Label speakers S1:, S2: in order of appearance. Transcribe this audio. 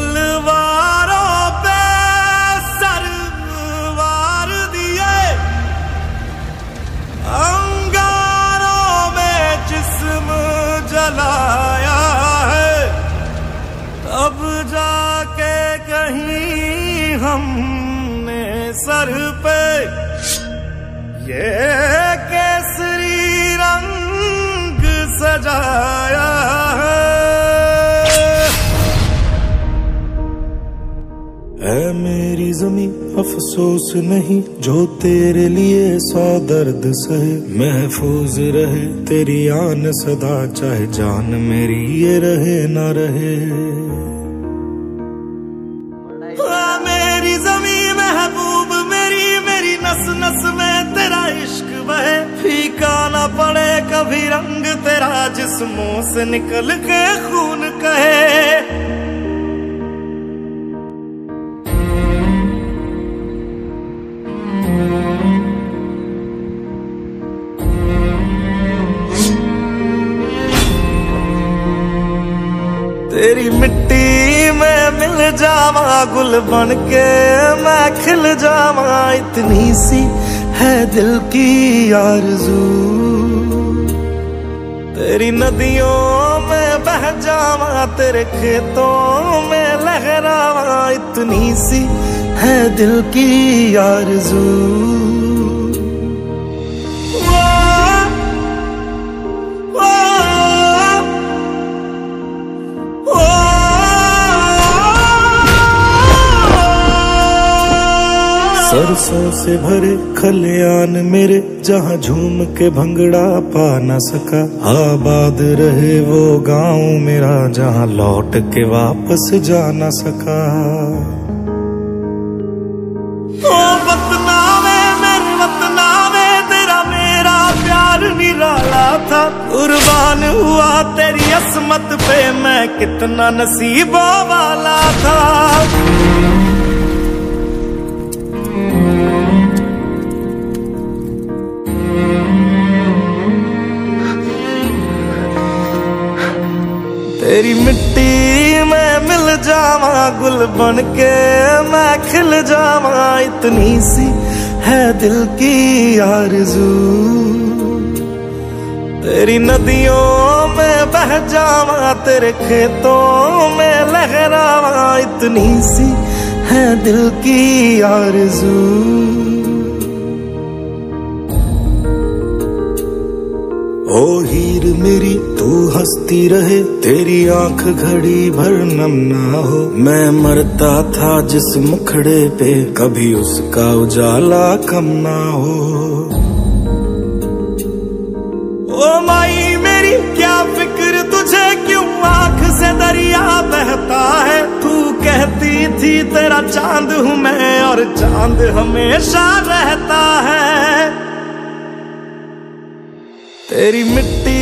S1: तलवारों पे सरवार दिए, अंगारों में जिस्म जलाया है, तब जाके कहीं हमने सर पे ये केसरी रंग सजाया है।
S2: ऐ मेरी ज़मीं अफसोस नहीं जो तेरे लिए 100 दर्द सहे, महफूज रहे तेरी आन सदा चाहे जान मेरी ये रहे ना रहे।
S1: मेरी ज़मीं महबूब मेरी, मेरी नस नस में तेरा इश्क बहे, फीका ना पड़े कभी रंग तेरा जिस्मों से निकल के खून कहे। तेरी मिट्टी में मिल जावा गुल बन के मैं खिल जावा, इतनी सी है दिल की आरज़ू। तेरी नदियों में बह जावा तेरे खेतों में लहरावा, इतनी सी है दिल की आरज़ू।
S2: सरसों से भरे खलियान मेरे जहाँ झूम के भंगड़ा पा न सका, आबाद रहे वो गांव मेरा जहाँ लौट के वापस जा न सका।
S1: ओ वतना में मेरे वतना में तेरा मेरा प्यार निराला था, कुर्बान हुआ तेरी असमत पे मैं कितना नसीबों वाला था। तेरी मिट्टी में मिल जावा गुल बन के मैं खिल जावा, इतनी सी है दिल की आरज़ू। तेरी नदियों में बह जावा तेरे खेतों में लहरावा, इतनी सी है दिल की आरज़ू।
S2: ओ हीर मेरी तू हंसती रहे तेरी आंख घड़ी भर नम ना हो, मैं मरता था जिस मुखड़े पे कभी उसका उजाला कम ना हो।
S1: ओ माई मेरी क्या फिक्र तुझे क्यों आंख से दरिया बहता है, तू कहती थी तेरा चांद हूँ मैं और चांद हमेशा रहता है। तेरी मिट्टी